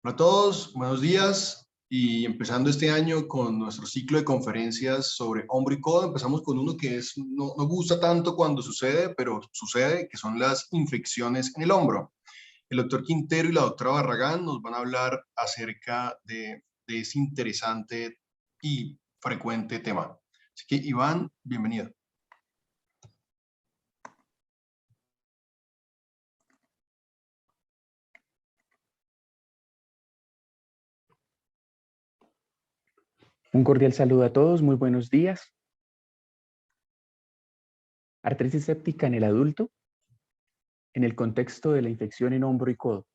Hola a todos, buenos días y empezando este año con nuestro ciclo de conferencias sobre hombro y codo, empezamos con uno que no gusta tanto cuando sucede, pero sucede, que son las infecciones en el hombro. El doctor Quintero y la doctora Barragán nos van a hablar acerca de ese interesante y frecuente tema. Así que Iván, bienvenido. Un cordial saludo a todos, muy buenos días. Artritis séptica en el adulto, en el contexto de la infección en hombro y codo.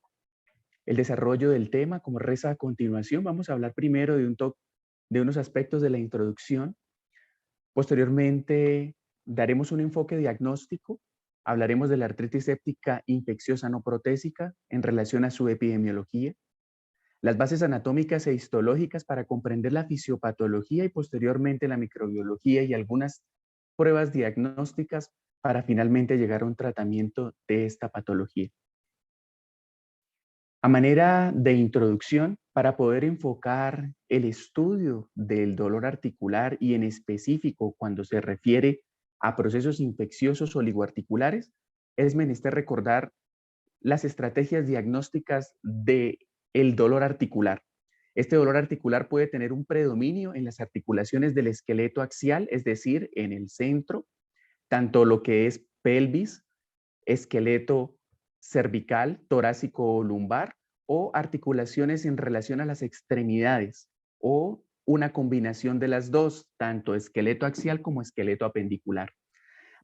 El desarrollo del tema, como reza a continuación, vamos a hablar primero de unos aspectos de la introducción. Posteriormente, daremos un enfoque diagnóstico. Hablaremos de la artritis séptica infecciosa no protésica en relación a su epidemiología. Las bases anatómicas e histológicas para comprender la fisiopatología y posteriormente la microbiología y algunas pruebas diagnósticas para finalmente llegar a un tratamiento de esta patología. A manera de introducción, para poder enfocar el estudio del dolor articular y en específico cuando se refiere a procesos infecciosos oligoarticulares, es menester recordar las estrategias diagnósticas del dolor articular. Este dolor articular puede tener un predominio en las articulaciones del esqueleto axial, es decir, en el centro, tanto lo que es pelvis, esqueleto cervical, torácico o lumbar, o articulaciones en relación a las extremidades, o una combinación de las dos, tanto esqueleto axial como esqueleto apendicular.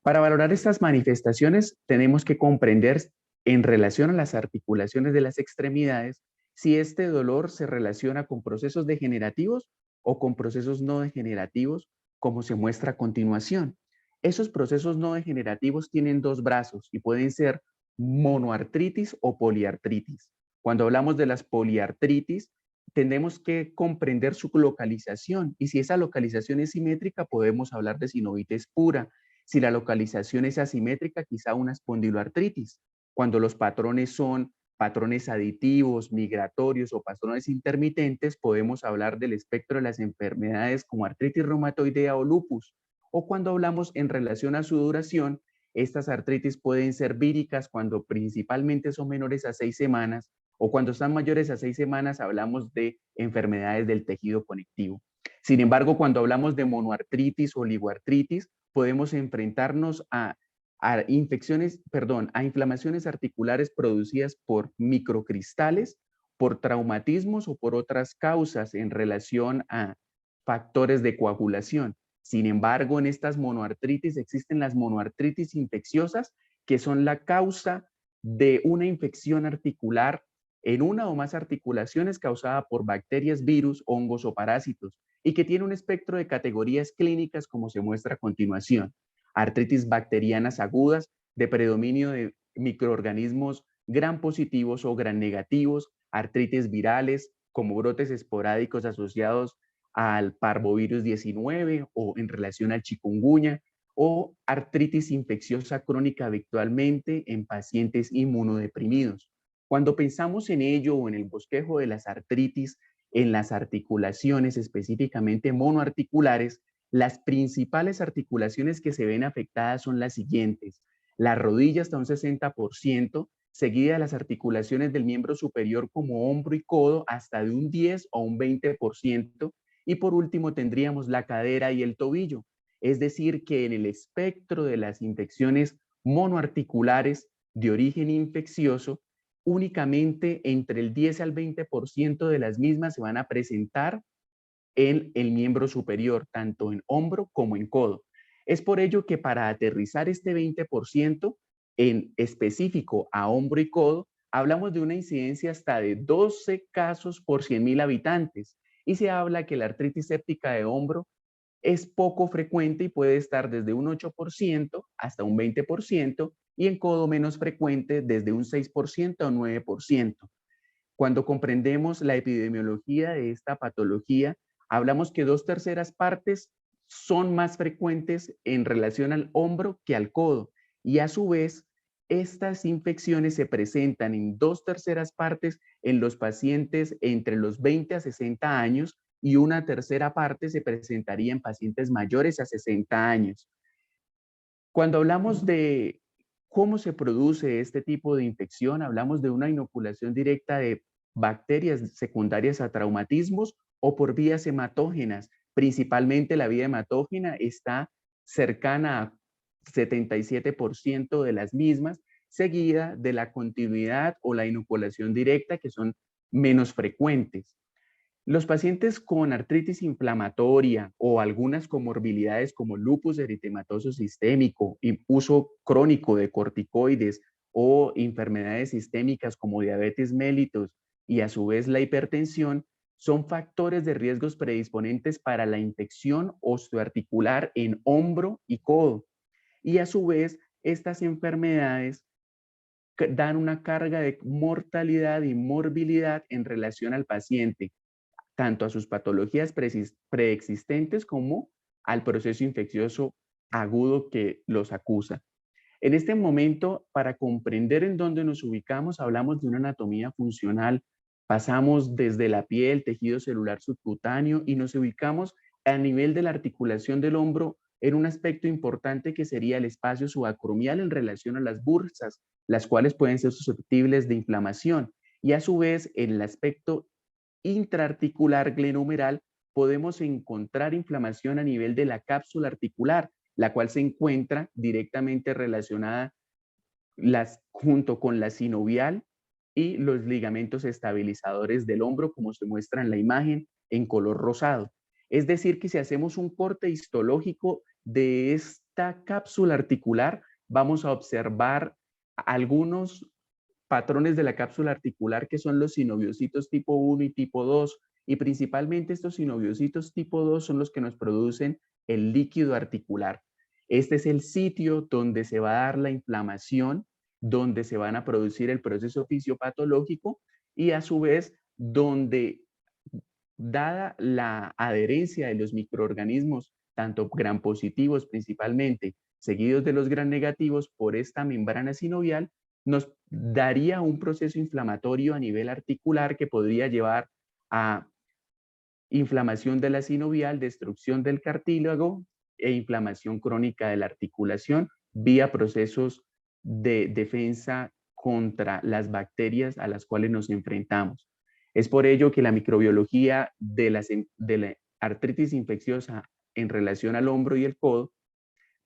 Para valorar estas manifestaciones, tenemos que comprender en relación a las articulaciones de las extremidades si este dolor se relaciona con procesos degenerativos o con procesos no degenerativos, como se muestra a continuación. Esos procesos no degenerativos tienen dos brazos y pueden ser monoartritis o poliartritis. Cuando hablamos de las poliartritis, tenemos que comprender su localización y si esa localización es simétrica, podemos hablar de sinovitis pura. Si la localización es asimétrica, quizá una espondiloartritis. Cuando los patrones son patrones aditivos, migratorios o patrones intermitentes, podemos hablar del espectro de las enfermedades como artritis reumatoidea o lupus. O cuando hablamos en relación a su duración, estas artritis pueden ser víricas cuando principalmente son menores a 6 semanas o cuando están mayores a 6 semanas hablamos de enfermedades del tejido conectivo. Sin embargo, cuando hablamos de monoartritis o oligoartritis, podemos enfrentarnos a inflamaciones articulares producidas por microcristales, por traumatismos o por otras causas en relación a factores de coagulación. Sin embargo, en estas monoartritis existen las monoartritis infecciosas, que son la causa de una infección articular en una o más articulaciones causada por bacterias, virus, hongos o parásitos, y que tiene un espectro de categorías clínicas como se muestra a continuación. Artritis bacterianas agudas de predominio de microorganismos gram positivos o gram negativos, artritis virales como brotes esporádicos asociados al parvovirus 19 o en relación al chikungunya, o artritis infecciosa crónica habitualmente en pacientes inmunodeprimidos. Cuando pensamos en ello o en el bosquejo de las artritis en las articulaciones, específicamente monoarticulares, las principales articulaciones que se ven afectadas son las siguientes: la rodilla hasta un 60%, seguida de las articulaciones del miembro superior como hombro y codo hasta de un 10 o un 20%, y por último tendríamos la cadera y el tobillo. Es decir, que en el espectro de las infecciones monoarticulares de origen infeccioso, únicamente entre el 10 al 20% de las mismas se van a presentar en el miembro superior, tanto en hombro como en codo. Es por ello que para aterrizar este 20% en específico a hombro y codo, hablamos de una incidencia hasta de 12 casos por 100.000 habitantes y se habla que la artritis séptica de hombro es poco frecuente y puede estar desde un 8% hasta un 20% y en codo menos frecuente desde un 6% a un 9%. Cuando comprendemos la epidemiología de esta patología, hablamos que 2/3 partes son más frecuentes en relación al hombro que al codo y a su vez estas infecciones se presentan en 2/3 partes en los pacientes entre los 20 a 60 años y una tercera parte se presentaría en pacientes mayores a 60 años. Cuando hablamos de cómo se produce este tipo de infección, hablamos de una inoculación directa de bacterias secundarias a traumatismos o por vías hematógenas. Principalmente la vía hematógena está cercana a 77% de las mismas, seguida de la continuidad o la inoculación directa, que son menos frecuentes. Los pacientes con artritis inflamatoria o algunas comorbilidades como lupus eritematoso sistémico y uso crónico de corticoides o enfermedades sistémicas como diabetes mellitus y a su vez la hipertensión son factores de riesgos predisponentes para la infección osteoarticular en hombro y codo. Y a su vez, estas enfermedades dan una carga de mortalidad y morbilidad en relación al paciente, tanto a sus patologías preexistentes como al proceso infeccioso agudo que los acusa. En este momento, para comprender en dónde nos ubicamos, hablamos de una anatomía funcional. Pasamos desde la piel, tejido celular subcutáneo y nos ubicamos a nivel de la articulación del hombro en un aspecto importante que sería el espacio subacromial en relación a las bursas, las cuales pueden ser susceptibles de inflamación. Y a su vez, en el aspecto intraarticular glenohumeral, podemos encontrar inflamación a nivel de la cápsula articular, la cual se encuentra directamente relacionada junto con la sinovial y los ligamentos estabilizadores del hombro, como se muestra en la imagen en color rosado. Es decir, que si hacemos un corte histológico de esta cápsula articular, vamos a observar algunos patrones de la cápsula articular que son los sinoviocitos tipo 1 y tipo 2, y principalmente estos sinoviocitos tipo 2 son los que nos producen el líquido articular. Este es el sitio donde se va a dar la inflamación, donde se van a producir el proceso fisiopatológico y a su vez donde, dada la adherencia de los microorganismos, tanto gram positivos principalmente, seguidos de los gram negativos por esta membrana sinovial, nos daría un proceso inflamatorio a nivel articular que podría llevar a inflamación de la sinovial, destrucción del cartílago e inflamación crónica de la articulación vía procesos de defensa contra las bacterias a las cuales nos enfrentamos. Es por ello que la microbiología de la artritis infecciosa en relación al hombro y el codo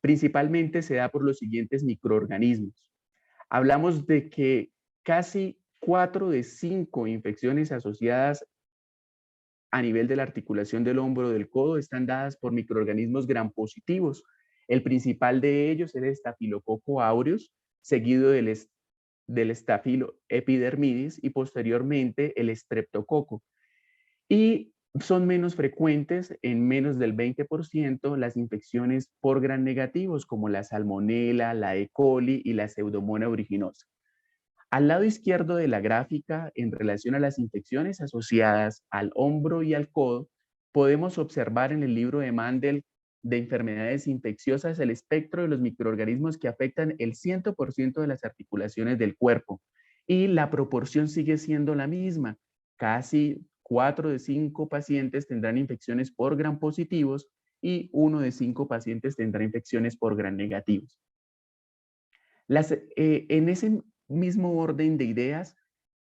principalmente se da por los siguientes microorganismos. Hablamos de que casi 4 de 5 infecciones asociadas a nivel de la articulación del hombro o del codo están dadas por microorganismos gram positivos. El principal de ellos es el Staphylococcus aureus, seguido del Staphylo epidermidis y posteriormente el Streptococo. Y son menos frecuentes, en menos del 20%, las infecciones por gram negativos como la Salmonella, la E. coli y la Pseudomonas aeruginosa. Al lado izquierdo de la gráfica, en relación a las infecciones asociadas al hombro y al codo, podemos observar en el libro de Mandel de enfermedades infecciosas el espectro de los microorganismos que afectan el 100% de las articulaciones del cuerpo. Y la proporción sigue siendo la misma. Casi 4 de 5 pacientes tendrán infecciones por gram positivos y 1 de 5 pacientes tendrá infecciones por gram negativos. En ese mismo orden de ideas,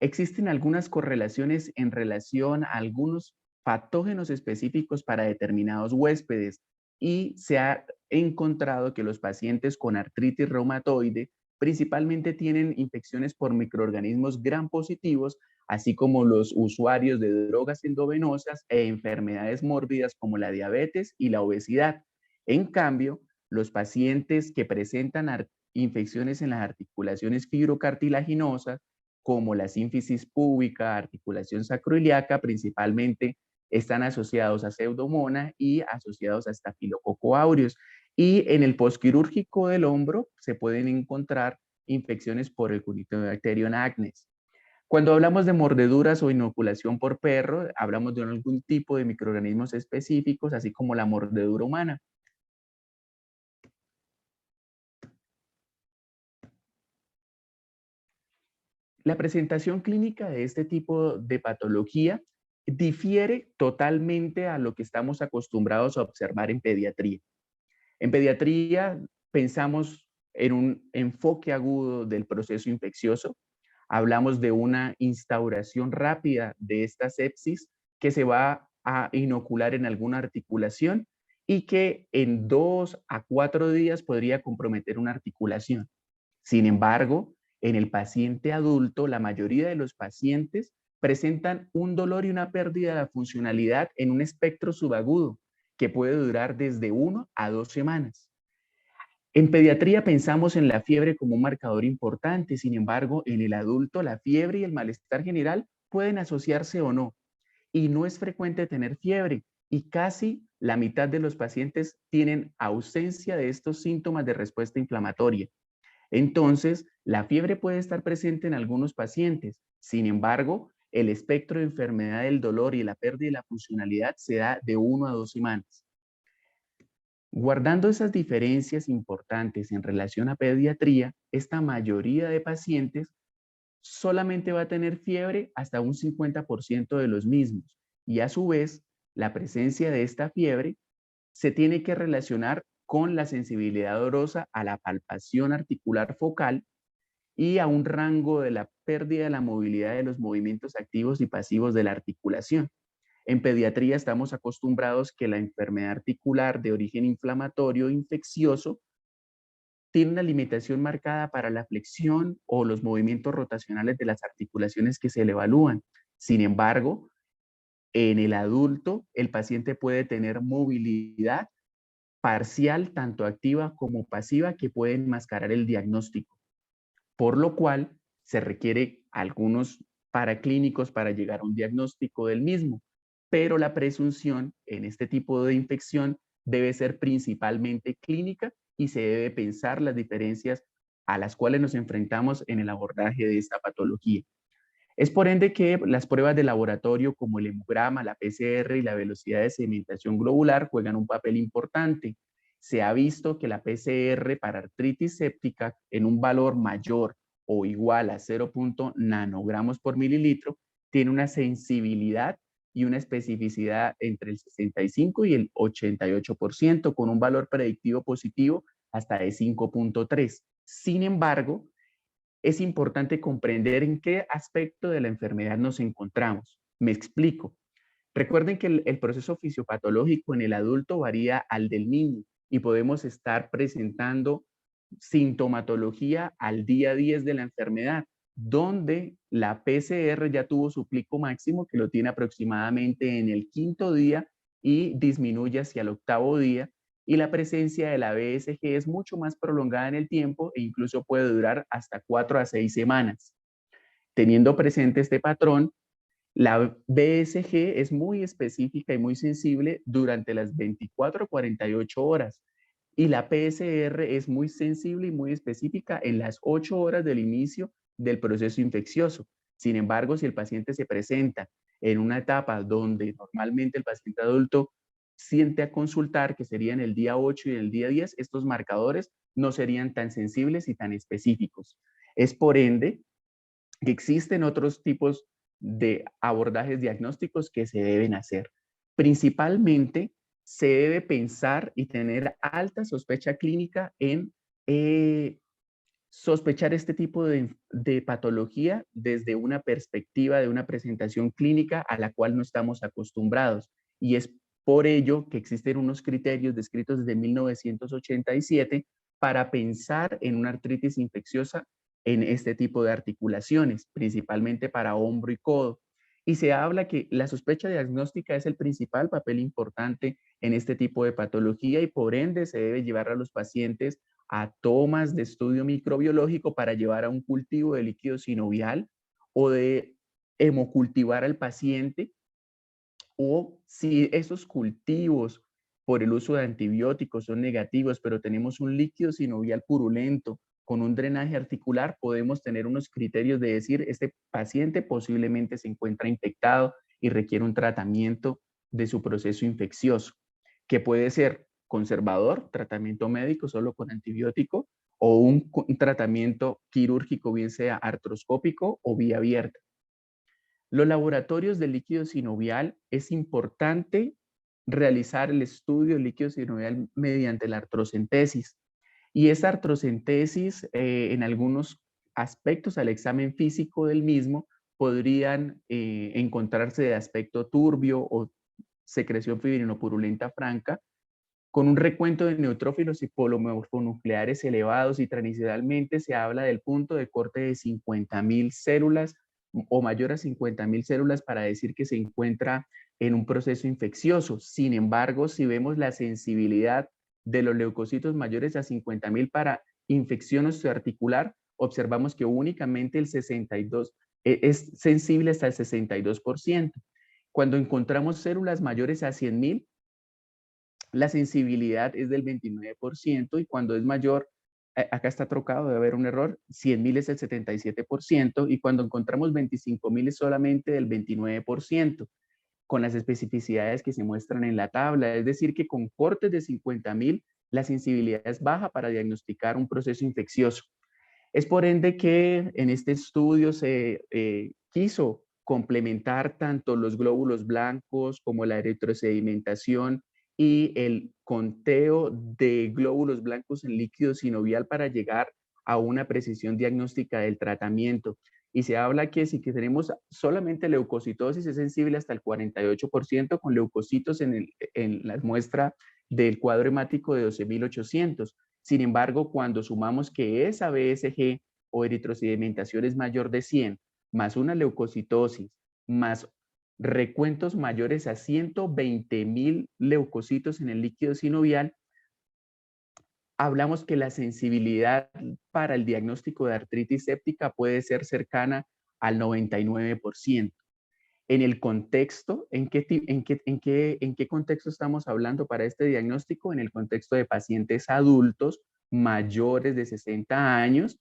existen algunas correlaciones en relación a algunos patógenos específicos para determinados huéspedes y se ha encontrado que los pacientes con artritis reumatoide principalmente tienen infecciones por microorganismos gram positivos, así como los usuarios de drogas endovenosas e enfermedades mórbidas como la diabetes y la obesidad. En cambio, los pacientes que presentan infecciones en las articulaciones fibrocartilaginosas, como la sínfisis púbica, articulación sacroiliaca, principalmente están asociados a Pseudomonas y asociados a Staphylococcus aureus. Y en el posquirúrgico del hombro se pueden encontrar infecciones por el Cunitobacterium acnes. Cuando hablamos de mordeduras o inoculación por perro, hablamos de algún tipo de microorganismos específicos, así como la mordedura humana. La presentación clínica de este tipo de patología difiere totalmente a lo que estamos acostumbrados a observar en pediatría. En pediatría pensamos en un enfoque agudo del proceso infeccioso. Hablamos de una instauración rápida de esta sepsis que se va a inocular en alguna articulación y que en 2 a 4 días podría comprometer una articulación. Sin embargo, en el paciente adulto, la mayoría de los pacientes presentan un dolor y una pérdida de la funcionalidad en un espectro subagudo que puede durar desde 1 a 2 semanas. En pediatría pensamos en la fiebre como un marcador importante, sin embargo, en el adulto la fiebre y el malestar general pueden asociarse o no, y no es frecuente tener fiebre, y casi la mitad de los pacientes tienen ausencia de estos síntomas de respuesta inflamatoria. Entonces, la fiebre puede estar presente en algunos pacientes, sin embargo, el espectro de enfermedad del dolor y la pérdida de la funcionalidad se da de 1 a 2 semanas. Guardando esas diferencias importantes en relación a pediatría, esta mayoría de pacientes solamente va a tener fiebre hasta un 50% de los mismos y a su vez la presencia de esta fiebre se tiene que relacionar con la sensibilidad dolorosa a la palpación articular focal y a un rango de la pérdida de la movilidad de los movimientos activos y pasivos de la articulación. En pediatría estamos acostumbrados que la enfermedad articular de origen inflamatorio infeccioso tiene una limitación marcada para la flexión o los movimientos rotacionales de las articulaciones que se le evalúan. Sin embargo, en el adulto, el paciente puede tener movilidad parcial, tanto activa como pasiva, que puede enmascarar el diagnóstico, por lo cual se requiere algunos paraclínicos para llegar a un diagnóstico del mismo, pero la presunción en este tipo de infección debe ser principalmente clínica y se debe pensar las diferencias a las cuales nos enfrentamos en el abordaje de esta patología. Es por ende que las pruebas de laboratorio como el hemograma, la PCR y la velocidad de sedimentación globular juegan un papel importante. Se ha visto que la PCR para artritis séptica en un valor mayor o igual a 0. nanogramos por mililitro tiene una sensibilidad y una especificidad entre el 65 y el 88% con un valor predictivo positivo hasta de 5.3. Sin embargo, es importante comprender en qué aspecto de la enfermedad nos encontramos. Me explico. Recuerden que el proceso fisiopatológico en el adulto varía al del niño y podemos estar presentando sintomatología al día 10 de la enfermedad, donde la PCR ya tuvo su pico máximo, que lo tiene aproximadamente en el 5.º día y disminuye hacia el 8.º día, y la presencia de la BSG es mucho más prolongada en el tiempo e incluso puede durar hasta 4 a 6 semanas. Teniendo presente este patrón, la BSG es muy específica y muy sensible durante las 24 o 48 horas y la PCR es muy sensible y muy específica en las 8 horas del inicio del proceso infeccioso. Sin embargo, si el paciente se presenta en una etapa donde normalmente el paciente adulto siente a consultar, que sería en el día 8 y en el día 10, estos marcadores no serían tan sensibles y tan específicos. Es por ende que existen otros tipos de abordajes diagnósticos que se deben hacer. Principalmente se debe pensar y tener alta sospecha clínica en sospechar este tipo de patología desde una perspectiva de una presentación clínica a la cual no estamos acostumbrados. Y es por ello que existen unos criterios descritos desde 1987 para pensar en una artritis infecciosa en este tipo de articulaciones, principalmente para hombro y codo. Y se habla que la sospecha diagnóstica es el principal papel importante en este tipo de patología y por ende se debe llevar a los pacientes a tomas de estudio microbiológico para llevar a un cultivo de líquido sinovial o de hemocultivar al paciente, o si esos cultivos por el uso de antibióticos son negativos, pero tenemos un líquido sinovial purulento con un drenaje articular, podemos tener unos criterios de decir, este paciente posiblemente se encuentra infectado y requiere un tratamiento de su proceso infeccioso, que puede ser conservador, tratamiento médico solo con antibiótico, o un tratamiento quirúrgico, bien sea artroscópico o vía abierta. Los laboratorios del líquido sinovial es importante realizar el estudio del líquido sinovial mediante la artrocentesis. Y esa artrocentesis, en algunos aspectos al examen físico del mismo, podrían encontrarse de aspecto turbio o secreción fibrinopurulenta franca, con un recuento de neutrófilos y polomorfonucleares elevados, y tradicionalmente se habla del punto de corte de 50.000 células o mayor a 50.000 células para decir que se encuentra en un proceso infeccioso. Sin embargo, si vemos la sensibilidad de los leucocitos mayores a 50.000 para infección osteoarticular, observamos que únicamente el 62 es sensible hasta el 62%. Cuando encontramos células mayores a 100.000, la sensibilidad es del 29%, y cuando es mayor, acá está trocado, debe haber un error, 100.000 es el 77%, y cuando encontramos 25.000 es solamente del 29%, con las especificidades que se muestran en la tabla. Es decir, que con cortes de 50.000, la sensibilidad es baja para diagnosticar un proceso infeccioso. Es por ende que en este estudio se quiso complementar tanto los glóbulos blancos como la eritrosedimentación y el conteo de glóbulos blancos en líquido sinovial para llegar a una precisión diagnóstica del tratamiento. Y se habla que si que tenemos solamente leucocitosis es sensible hasta el 48%, con leucocitos en la muestra del cuadro hemático de 12.800. Sin embargo, cuando sumamos que esa BSG o eritrosedimentación es mayor de 100, más una leucocitosis, más recuentos mayores a 120.000 leucocitos en el líquido sinovial, hablamos que la sensibilidad para el diagnóstico de artritis séptica puede ser cercana al 99%. En el contexto, ¿en qué contexto estamos hablando para este diagnóstico? En el contexto de pacientes adultos mayores de 60 años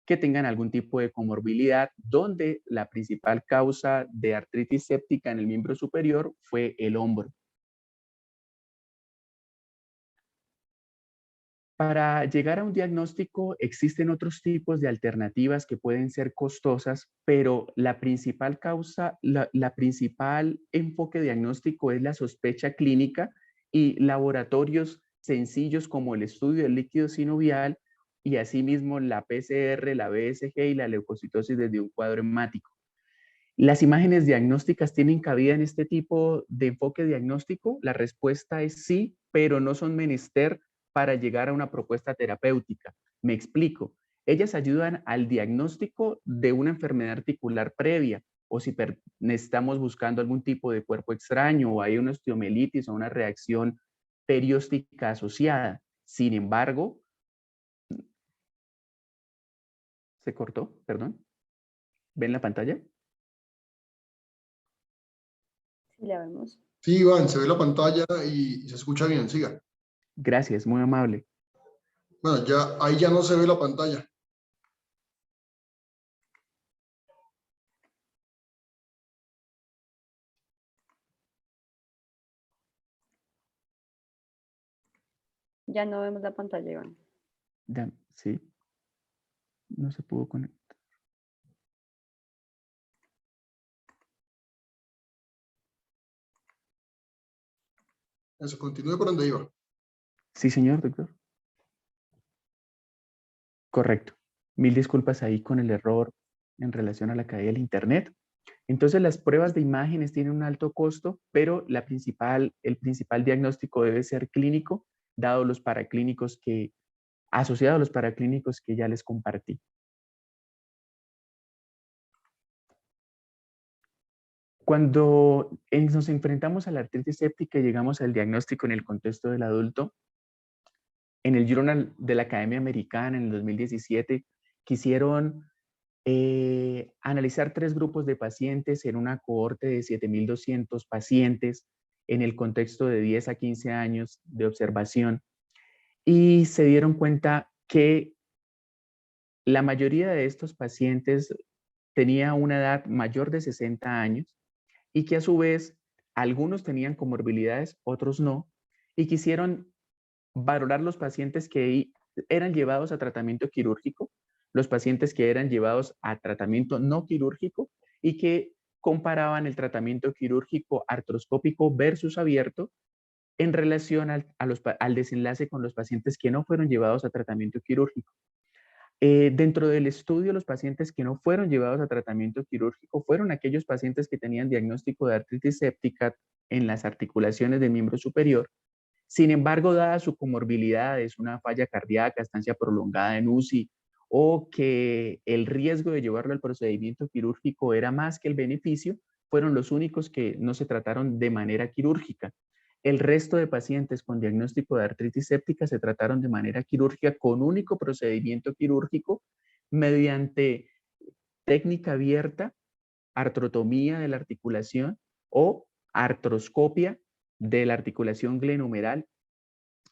que tengan algún tipo de comorbilidad, donde la principal causa de artritis séptica en el miembro superior fue el hombro. Para llegar a un diagnóstico existen otros tipos de alternativas que pueden ser costosas, pero la principal causa, la principal enfoque diagnóstico es la sospecha clínica y laboratorios sencillos como el estudio del líquido sinovial y asimismo la PCR, la BSG y la leucocitosis desde un cuadro hemático. ¿Las imágenes diagnósticas tienen cabida en este tipo de enfoque diagnóstico? La respuesta es sí, pero no son menester para llegar a una propuesta terapéutica. Me explico. Ellas ayudan al diagnóstico de una enfermedad articular previa, o si estamos buscando algún tipo de cuerpo extraño, o hay una osteomelitis o una reacción perióstica asociada. Sin embargo, ¿se cortó? Perdón. ¿Ven la pantalla? Sí, la vemos. Sí, Iván, se ve la pantalla y se escucha bien, siga. Gracias, muy amable. Bueno, ya, ahí ya no se ve la pantalla. Ya no vemos la pantalla, Iván. Sí. No se pudo conectar. Eso, continúe por donde iba. Sí, señor, doctor. Correcto. Mil disculpas ahí con el error en relación a la caída del Internet. Entonces, las pruebas de imágenes tienen un alto costo, pero el principal diagnóstico debe ser clínico, dado los paraclínicos asociados a los paraclínicos que ya les compartí. Cuando nos enfrentamos a la artritis séptica y llegamos al diagnóstico en el contexto del adulto, en el Journal de la Academia Americana en el 2017 quisieron analizar 3 grupos de pacientes en una cohorte de 7.200 pacientes en el contexto de 10 a 15 años de observación, y se dieron cuenta que la mayoría de estos pacientes tenía una edad mayor de 60 años y que a su vez algunos tenían comorbilidades, otros no, y quisieron valorar los pacientes que eran llevados a tratamiento quirúrgico, los pacientes que eran llevados a tratamiento no quirúrgico y que comparaban el tratamiento quirúrgico artroscópico versus abierto en relación al desenlace con los pacientes que no fueron llevados a tratamiento quirúrgico. Dentro del estudio, los pacientes que no fueron llevados a tratamiento quirúrgico fueron aquellos pacientes que tenían diagnóstico de artritis séptica en las articulaciones del miembro superior. Sin embargo, dada su comorbilidad, es una falla cardíaca, estancia prolongada en UCI, o que el riesgo de llevarlo al procedimiento quirúrgico era más que el beneficio, fueron los únicos que no se trataron de manera quirúrgica. El resto de pacientes con diagnóstico de artritis séptica se trataron de manera quirúrgica con único procedimiento quirúrgico mediante técnica abierta, artrotomía de la articulación o artroscopia de la articulación glenohumeral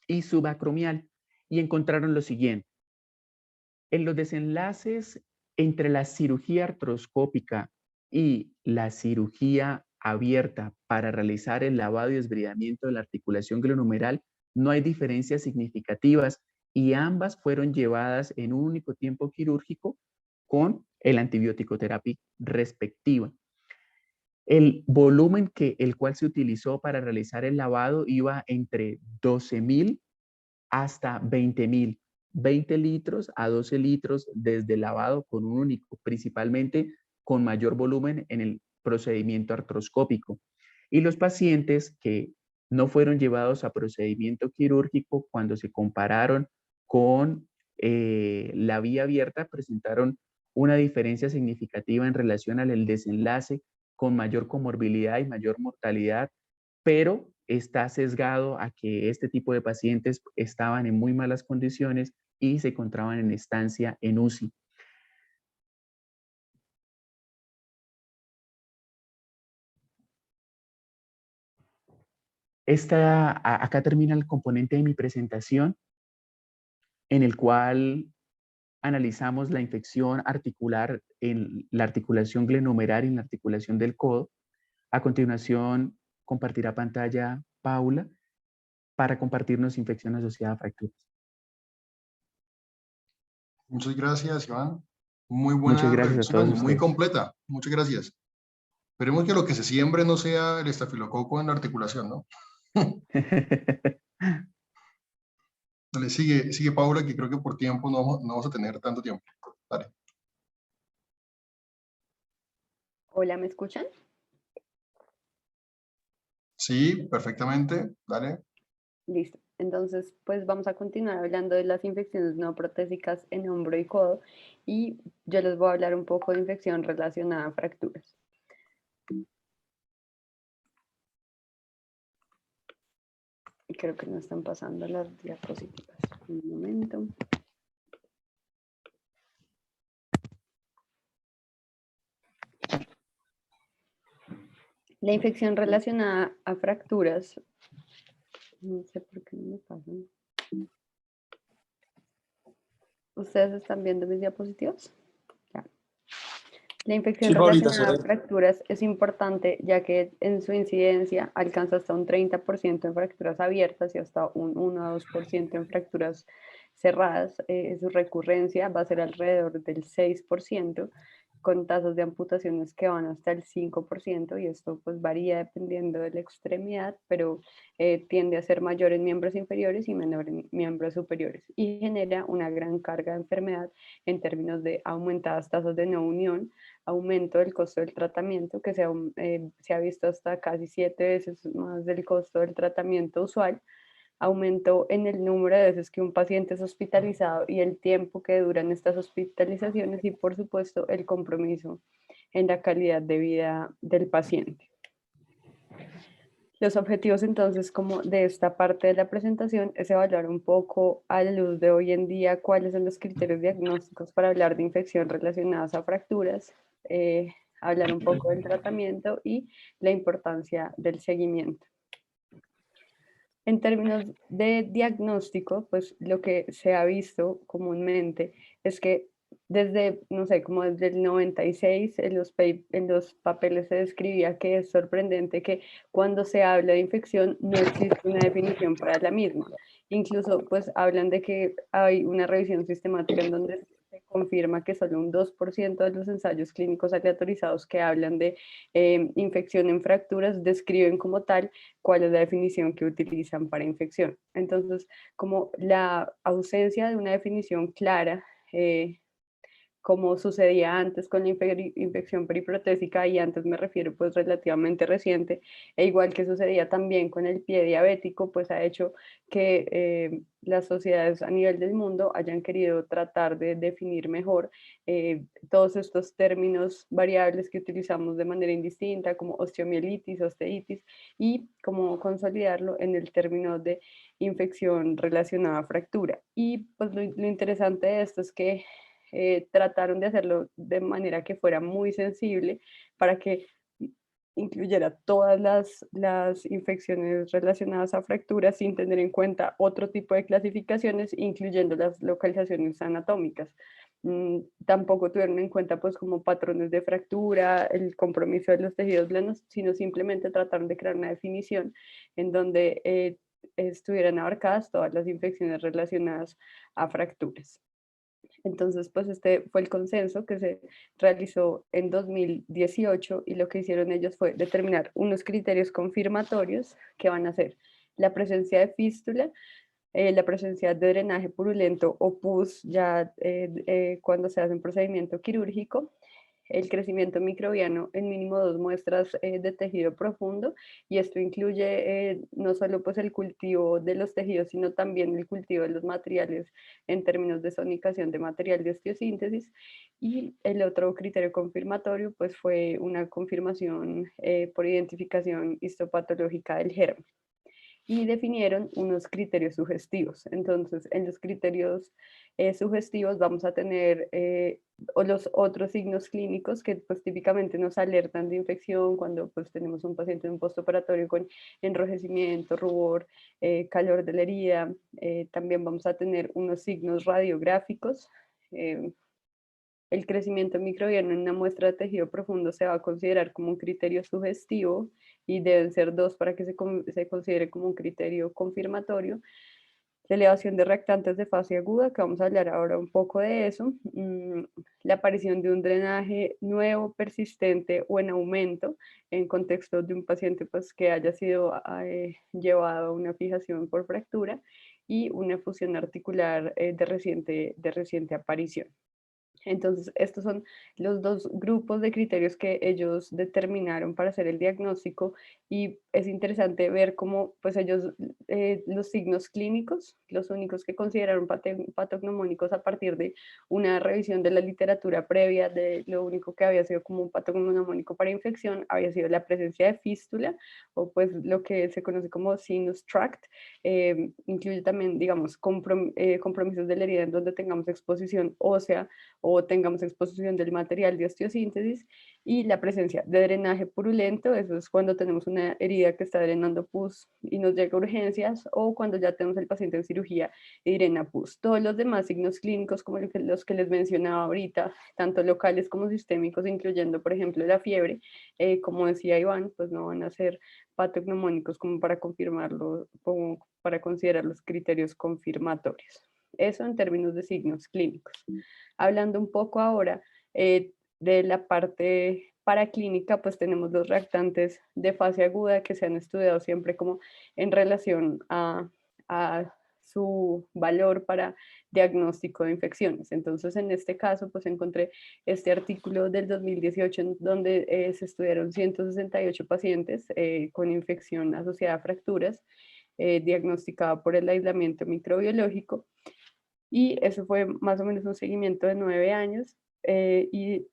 y subacromial. Y encontraron lo siguiente. En los desenlaces entre la cirugía artroscópica y la cirugía abierta para realizar el lavado y desbridamiento de la articulación glenohumeral, no hay diferencias significativas y ambas fueron llevadas en un único tiempo quirúrgico con el antibiótico terapia respectiva. El volumen el cual se utilizó para realizar el lavado iba entre 12.000 hasta 20.000. 20 litros a 12 litros desde el lavado con un único, principalmente con mayor volumen en el procedimiento artroscópico. Y los pacientes que no fueron llevados a procedimiento quirúrgico, cuando se compararon con la vía abierta, presentaron una diferencia significativa en relación al desenlace con mayor comorbilidad y mayor mortalidad, pero está sesgado a que este tipo de pacientes estaban en muy malas condiciones y se encontraban en estancia en UCI. Acá termina el componente de mi presentación, en el cual analizamos la infección articular en la articulación glenohumeral y en la articulación del codo. A continuación, compartirá pantalla Paula para compartirnos infección asociada a fracturas. Muchas gracias, Iván. Muy Muchas buena gracias a todos revisión, muy ustedes. completa. Muchas gracias. Esperemos que lo que se siembre no sea el estafilococo en la articulación, ¿no? Dale, sigue Paula, que creo que por tiempo no vamos a tener tanto tiempo. Dale. Hola, ¿me escuchan? Sí, perfectamente. Dale. Listo. Entonces, pues vamos a continuar hablando de las infecciones no protésicas en hombro y codo y yo les voy a hablar un poco de infección relacionada a fracturas. Creo que no están pasando las diapositivas. Un momento. La infección relacionada a fracturas, no sé por qué no me pasan. ¿Ustedes están viendo mis diapositivas? Ya. La infección relacionada a fracturas es importante ya que en su incidencia alcanza hasta un 30% en fracturas abiertas y hasta un 1 a 2% en fracturas cerradas. Su recurrencia va a ser alrededor del 6%, con tasas de amputaciones que van hasta el 5%, y esto pues varía dependiendo de la extremidad, pero tiende a ser mayor en miembros inferiores y menor en miembros superiores, y genera una gran carga de enfermedad en términos de aumentadas tasas de no unión, aumento del costo del tratamiento, que se ha visto hasta casi 7 veces más del costo del tratamiento usual, aumento en el número de veces que un paciente es hospitalizado y el tiempo que duran estas hospitalizaciones, y por supuesto el compromiso en la calidad de vida del paciente. Los objetivos entonces como de esta parte de la presentación es evaluar un poco a la luz de hoy en día cuáles son los criterios diagnósticos para hablar de infección relacionadas a fracturas, hablar un poco del tratamiento y la importancia del seguimiento. En términos de diagnóstico, pues lo que se ha visto comúnmente es que desde, no sé, como desde el 96 en los papeles se describía que es sorprendente que cuando se habla de infección no existe una definición para la misma. Incluso pues hablan de que hay una revisión sistemática en donde se confirma que solo un 2% de los ensayos clínicos aleatorizados que hablan de infección en fracturas describen como tal cuál es la definición que utilizan para infección. Entonces, como la ausencia de una definición clara, como sucedía antes con la infección periprotésica, y antes me refiero pues relativamente reciente, e igual que sucedía también con el pie diabético, pues ha hecho que las sociedades a nivel del mundo hayan querido tratar de definir mejor todos estos términos variables que utilizamos de manera indistinta, como osteomielitis, osteitis, y como consolidarlo en el término de infección relacionada a fractura. Y pues lo interesante de esto es que trataron de hacerlo de manera que fuera muy sensible para que incluyera todas las infecciones relacionadas a fracturas sin tener en cuenta otro tipo de clasificaciones, incluyendo las localizaciones anatómicas. Tampoco tuvieron en cuenta pues como patrones de fractura, el compromiso de los tejidos blandos, sino simplemente trataron de crear una definición en donde estuvieran abarcadas todas las infecciones relacionadas a fracturas. Entonces, pues este fue el consenso que se realizó en 2018, y lo que hicieron ellos fue determinar unos criterios confirmatorios que van a ser la presencia de fístula, la presencia de drenaje purulento o pus ya cuando se hace un procedimiento quirúrgico, el crecimiento microbiano en mínimo 2 muestras de tejido profundo, y esto incluye no solo pues el cultivo de los tejidos, sino también el cultivo de los materiales en términos de sonicación de material de osteosíntesis. Y el otro criterio confirmatorio pues fue una confirmación por identificación histopatológica del germen, y definieron unos criterios sugestivos. Entonces, en los criterios sugestivos vamos a tener o los otros signos clínicos que pues típicamente nos alertan de infección cuando pues tenemos un paciente en un postoperatorio con enrojecimiento, rubor, calor de la herida. También vamos a tener unos signos radiográficos. El crecimiento microbiano en una muestra de tejido profundo se va a considerar como un criterio sugestivo, y deben ser 2 para que se considere como un criterio confirmatorio. La elevación de reactantes de fase aguda, que vamos a hablar ahora un poco de eso. La aparición de un drenaje nuevo, persistente o en aumento en contexto de un paciente pues, que haya sido llevado a una fijación por fractura, y una fusión articular de reciente aparición. Entonces, estos son los 2 grupos de criterios que ellos determinaron para hacer el diagnóstico, y es interesante ver cómo pues ellos, los signos clínicos, los únicos que consideraron patognomónicos a partir de una revisión de la literatura previa, de lo único que había sido como un patognomónico para infección, había sido la presencia de fístula, o pues lo que se conoce como sinus tract. Incluye también, digamos, compromisos de la herida en donde tengamos exposición ósea o tengamos exposición del material de osteosíntesis, y la presencia de drenaje purulento, eso es cuando tenemos una herida que está drenando pus y nos llega a urgencias, o cuando ya tenemos el paciente en cirugía y drena pus. Todos los demás signos clínicos, como los que les mencionaba ahorita, tanto locales como sistémicos, incluyendo por ejemplo la fiebre, como decía Iván, pues no van a ser patognomónicos como para confirmarlo, como para considerar los criterios confirmatorios. Eso en términos de signos clínicos. Hablando un poco ahora de la parte paraclínica, pues tenemos los reactantes de fase aguda que se han estudiado siempre como en relación a su valor para diagnóstico de infecciones. Entonces, en este caso, pues encontré este artículo del 2018 en donde se estudiaron 168 pacientes con infección asociada a fracturas, diagnosticada por el aislamiento microbiológico, y eso fue más o menos un seguimiento de 9 años, y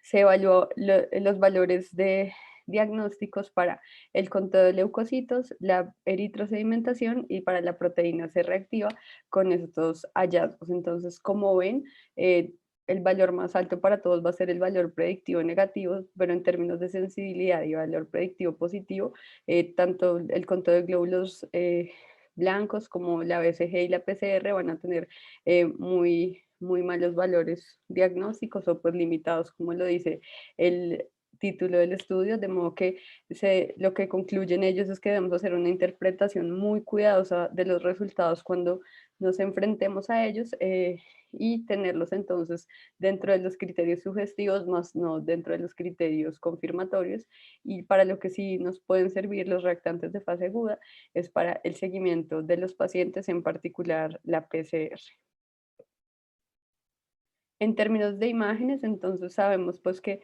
se evaluó los valores de diagnósticos para el conteo de leucocitos, la eritrosedimentación y para la proteína C reactiva con estos hallazgos. Entonces, como ven, el valor más alto para todos va a ser el valor predictivo negativo, pero en términos de sensibilidad y valor predictivo positivo, tanto el conteo de glóbulos blancos como la BCG y la PCR van a tener muy malos valores diagnósticos, o pues limitados, como lo dice título del estudio, de modo que lo que concluyen ellos es que debemos hacer una interpretación muy cuidadosa de los resultados cuando nos enfrentemos a ellos, y tenerlos entonces dentro de los criterios sugestivos, más no dentro de los criterios confirmatorios. Y para lo que sí nos pueden servir los reactantes de fase aguda es para el seguimiento de los pacientes, en particular la PCR. En términos de imágenes, entonces sabemos pues que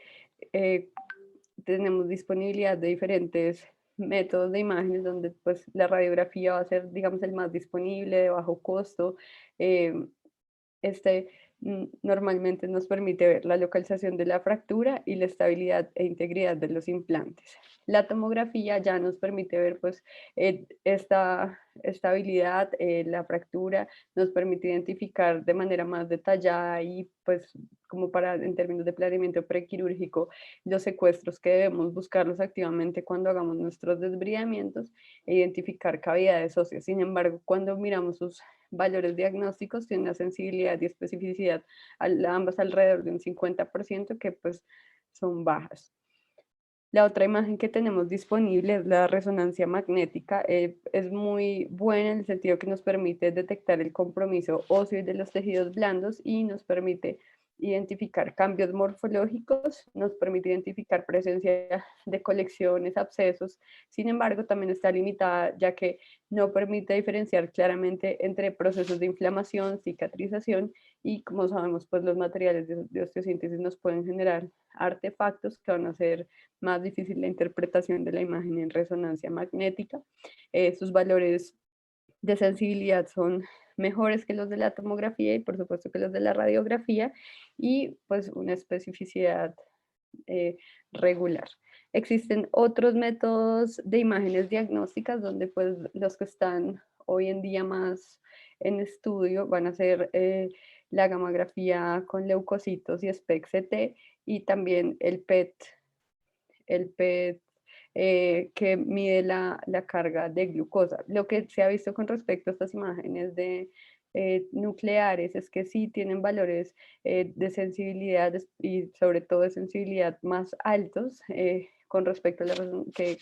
tenemos disponibilidad de diferentes métodos de imágenes donde pues la radiografía va a ser, digamos, el más disponible, de bajo costo. eh, este Normalmente nos permite ver la localización de la fractura y la estabilidad e integridad de los implantes. La tomografía ya nos permite ver pues esta estabilidad, la fractura, nos permite identificar de manera más detallada y pues como para en términos de planeamiento prequirúrgico los secuestros que debemos buscarlos activamente cuando hagamos nuestros desbridamientos e identificar cavidades óseas. Sin embargo, cuando miramos sus valores diagnósticos, tienen una sensibilidad y especificidad ambas alrededor de un 50%, que pues son bajas. La otra imagen que tenemos disponible es la resonancia magnética. Es muy buena en el sentido que nos permite detectar el compromiso óseo de los tejidos blandos y nos permite identificar cambios morfológicos, nos permite identificar presencia de colecciones, abscesos. Sin embargo, también está limitada ya que no permite diferenciar claramente entre procesos de inflamación, cicatrización y, como sabemos, pues los materiales de osteosíntesis nos pueden generar artefactos que van a hacer más difícil la interpretación de la imagen en resonancia magnética. Sus valores de sensibilidad son mejores que los de la tomografía y por supuesto que los de la radiografía, y pues una especificidad regular. Existen otros métodos de imágenes diagnósticas donde pues los que están hoy en día más en estudio van a ser la gamografía con leucocitos y SPECT-CT, y también el PET que mide la carga de glucosa. Lo que se ha visto con respecto a estas imágenes de nucleares es que sí tienen valores de sensibilidad y sobre todo de sensibilidad más altos con respecto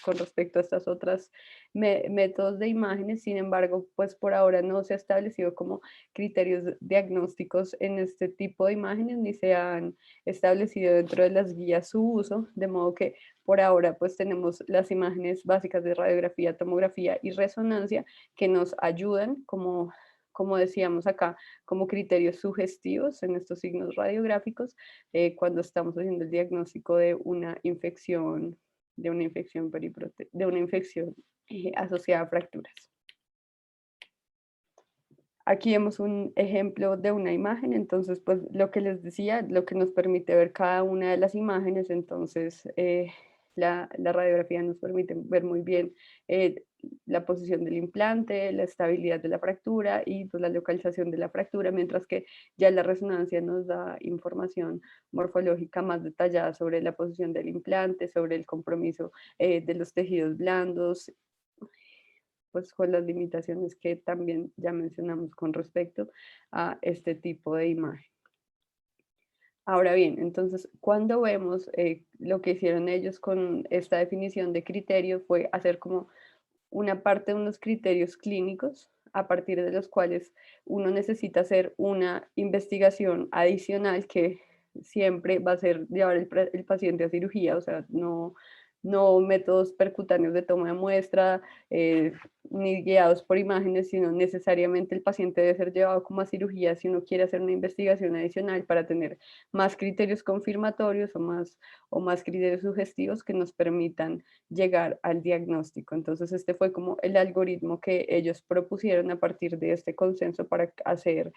con respecto a estas otras métodos de imágenes. Sin embargo, pues por ahora no se ha establecido como criterios diagnósticos en este tipo de imágenes, ni se han establecido dentro de las guías su uso, de modo que por ahora pues tenemos las imágenes básicas de radiografía, tomografía y resonancia que nos ayudan como decíamos acá, como criterios sugestivos en estos signos radiográficos cuando estamos haciendo el diagnóstico de una infección, de una infección asociada a fracturas. Aquí vemos un ejemplo de una imagen, entonces pues lo que les decía, lo que nos permite ver cada una de las imágenes, entonces la radiografía nos permite ver muy bien la posición del implante, la estabilidad de la fractura y pues la localización de la fractura, mientras que ya la resonancia nos da información morfológica más detallada sobre la posición del implante, sobre el compromiso de los tejidos blandos, pues con las limitaciones que también ya mencionamos con respecto a este tipo de imagen. Ahora bien, entonces, cuando vemos lo que hicieron ellos con esta definición de criterio fue hacer como una parte de unos criterios clínicos a partir de los cuales uno necesita hacer una investigación adicional que siempre va a ser llevar el paciente a cirugía, o sea, no métodos percutáneos de toma de muestra, ni guiados por imágenes, sino necesariamente el paciente debe ser llevado como a cirugía si uno quiere hacer una investigación adicional para tener más criterios confirmatorios o más criterios sugestivos que nos permitan llegar al diagnóstico. Entonces este fue como el algoritmo que ellos propusieron a partir de este consenso para hacer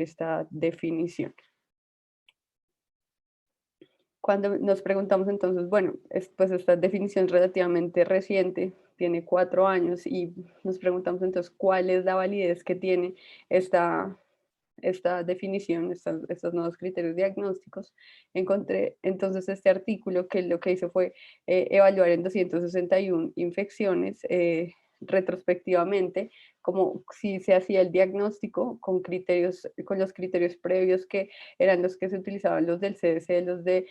esta definición. Cuando nos preguntamos entonces, bueno, pues esta definición relativamente reciente, tiene 4 años, y nos preguntamos entonces cuál es la validez que tiene esta definición, estos nuevos criterios diagnósticos. Encontré entonces este artículo que lo que hizo fue evaluar en 261 infecciones retrospectivamente, como si se hacía el diagnóstico con los criterios previos que eran los que se utilizaban, los del CDC, los de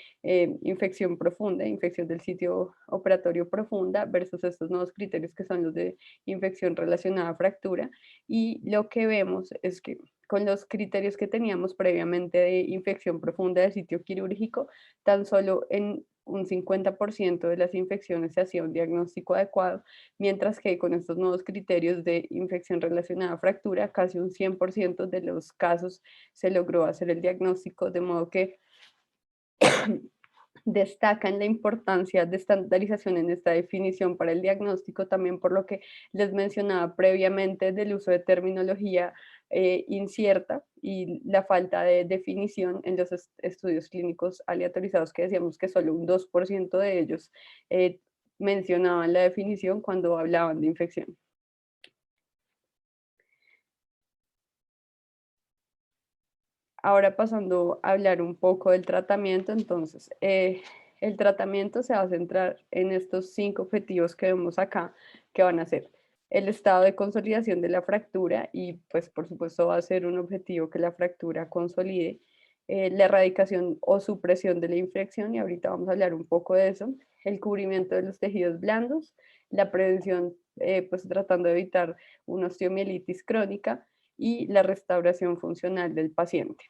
infección profunda, infección del sitio operatorio profunda, versus estos nuevos criterios que son los de infección relacionada a fractura. Y lo que vemos es que con los criterios que teníamos previamente de infección profunda del sitio quirúrgico, tan solo en un 50% de las infecciones se hacía un diagnóstico adecuado, mientras que con estos nuevos criterios de infección relacionada a fractura, casi un 100% de los casos se logró hacer el diagnóstico, de modo que destacan la importancia de estandarización en esta definición para el diagnóstico, también por lo que les mencionaba previamente del uso de terminología incierta y la falta de definición en los estudios clínicos aleatorizados, que decíamos que solo un 2% de ellos mencionaban la definición cuando hablaban de infección. Ahora pasando a hablar un poco del tratamiento, entonces, el tratamiento se va a centrar en estos 5 objetivos que vemos acá, que van a ser el estado de consolidación de la fractura y pues por supuesto va a ser un objetivo que la fractura consolide, la erradicación o supresión de la infección y ahorita vamos a hablar un poco de eso, el cubrimiento de los tejidos blandos, la prevención pues tratando de evitar una osteomielitis crónica y la restauración funcional del paciente.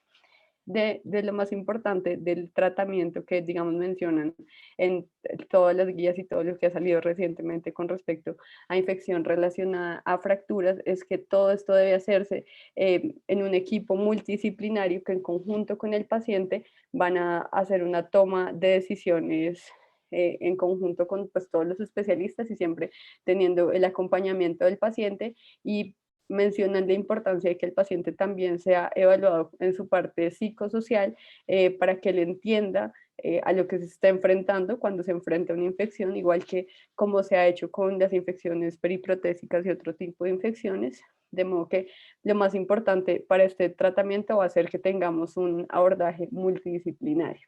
De lo más importante del tratamiento que, digamos, mencionan en todas las guías y todo lo que ha salido recientemente con respecto a infección relacionada a fracturas, es que todo esto debe hacerse en un equipo multidisciplinario que en conjunto con el paciente van a hacer una toma de decisiones en conjunto con pues, todos los especialistas y siempre teniendo el acompañamiento del paciente y mencionan la importancia de que el paciente también sea evaluado en su parte psicosocial para que él entienda a lo que se está enfrentando cuando se enfrenta a una infección, igual que como se ha hecho con las infecciones periprotésicas y otro tipo de infecciones, de modo que lo más importante para este tratamiento va a ser que tengamos un abordaje multidisciplinario.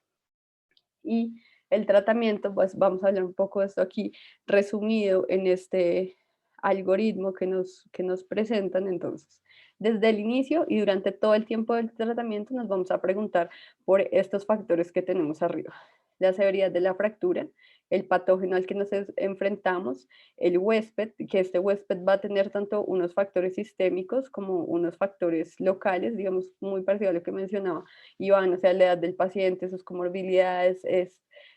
Y el tratamiento, pues vamos a hablar un poco de esto aquí resumido en este algoritmo que nos presentan. Entonces, desde el inicio y durante todo el tiempo del tratamiento nos vamos a preguntar por estos factores que tenemos arriba. La severidad de la fractura, el patógeno al que nos enfrentamos, el huésped, que este huésped va a tener tanto unos factores sistémicos como unos factores locales, digamos, muy parecido a lo que mencionaba Iván, o sea, la edad del paciente, sus comorbilidades,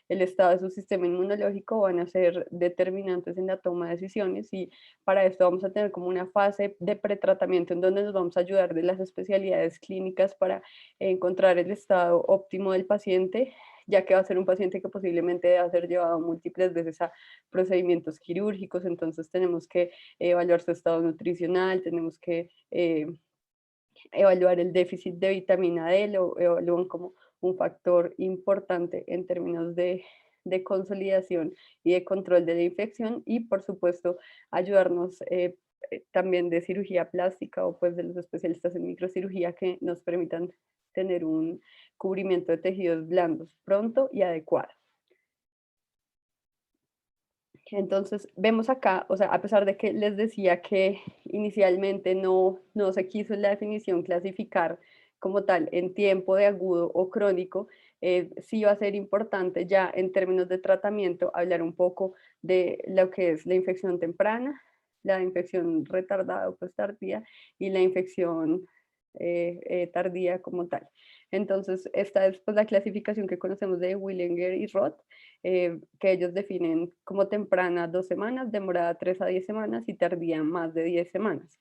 el estado de su sistema inmunológico van a ser determinantes en la toma de decisiones y para esto vamos a tener como una fase de pretratamiento en donde nos vamos a ayudar de las especialidades clínicas para encontrar el estado óptimo del paciente, ya que va a ser un paciente que posiblemente debe ser llevado múltiples veces a procedimientos quirúrgicos, entonces tenemos que evaluar su estado nutricional, tenemos que evaluar el déficit de vitamina D, lo evalúan como un factor importante en términos de consolidación y de control de la infección y por supuesto ayudarnos también de cirugía plástica o pues de los especialistas en microcirugía que nos permitan tener un cubrimiento de tejidos blandos pronto y adecuado. Entonces, vemos acá, o sea, a pesar de que les decía que inicialmente no se quiso en la definición clasificar como tal en tiempo de agudo o crónico, sí va a ser importante ya en términos de tratamiento hablar un poco de lo que es la infección temprana, la infección retardada o pues tardía y la infección tardía como tal. Entonces, esta es pues, la clasificación que conocemos de Willinger y Roth, que ellos definen como temprana 2 semanas, demorada 3 a 10 semanas y tardía más de 10 semanas.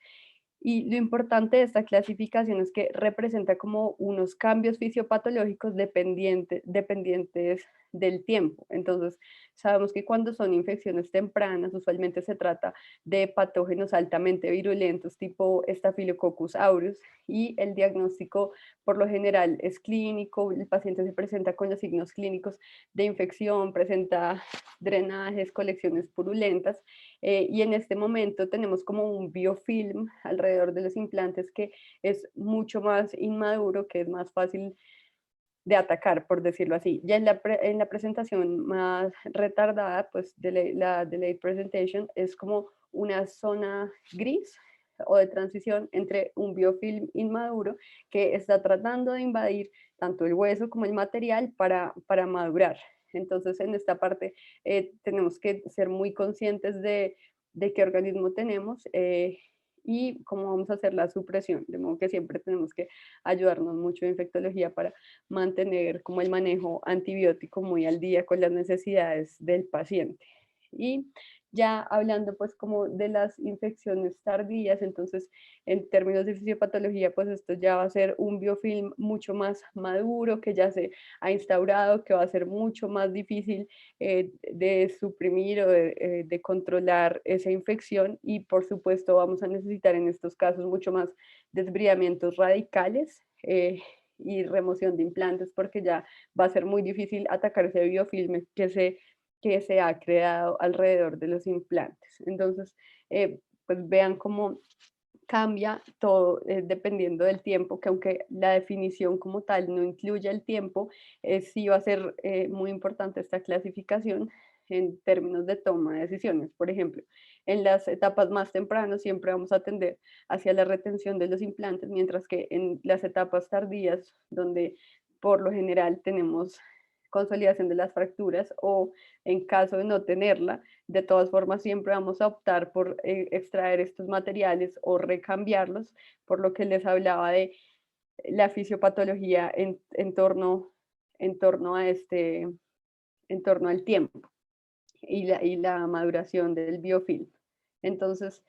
Y lo importante de esta clasificación es que representa como unos cambios fisiopatológicos dependientes del tiempo. Entonces, sabemos que cuando son infecciones tempranas, usualmente se trata de patógenos altamente virulentos tipo Staphylococcus aureus y el diagnóstico por lo general es clínico, el paciente se presenta con los signos clínicos de infección, presenta drenajes, colecciones purulentas y en este momento tenemos como un biofilm alrededor de los implantes que es mucho más inmaduro, que es más fácil de atacar, por decirlo así. Ya en la presentación más retardada, pues la delayed presentation es como una zona gris o de transición entre un biofilm inmaduro que está tratando de invadir tanto el hueso como el material para madurar. Entonces, en esta parte tenemos que ser muy conscientes de qué organismo tenemos y cómo vamos a hacer la supresión. De modo que siempre tenemos que ayudarnos mucho en infectología para mantener como el manejo antibiótico muy al día con las necesidades del paciente. Y ya hablando pues como de las infecciones tardías, entonces en términos de fisiopatología, pues esto ya va a ser un biofilm mucho más maduro, que ya se ha instaurado, que va a ser mucho más difícil de suprimir o de controlar esa infección, y por supuesto vamos a necesitar en estos casos mucho más desbridamientos radicales y remoción de implantes, porque ya va a ser muy difícil atacar ese biofilm que se ha creado alrededor de los implantes. Entonces, pues vean cómo cambia todo dependiendo del tiempo, que aunque la definición como tal no incluye el tiempo, sí va a ser muy importante esta clasificación en términos de toma de decisiones. Por ejemplo, en las etapas más tempranas siempre vamos a tender hacia la retención de los implantes, mientras que en las etapas tardías, donde por lo general tenemos consolidación de las fracturas o en caso de no tenerla, de todas formas siempre vamos a optar por extraer estos materiales o recambiarlos, por lo que les hablaba de la fisiopatología en torno a en torno al tiempo y la maduración del biofilm. Entonces,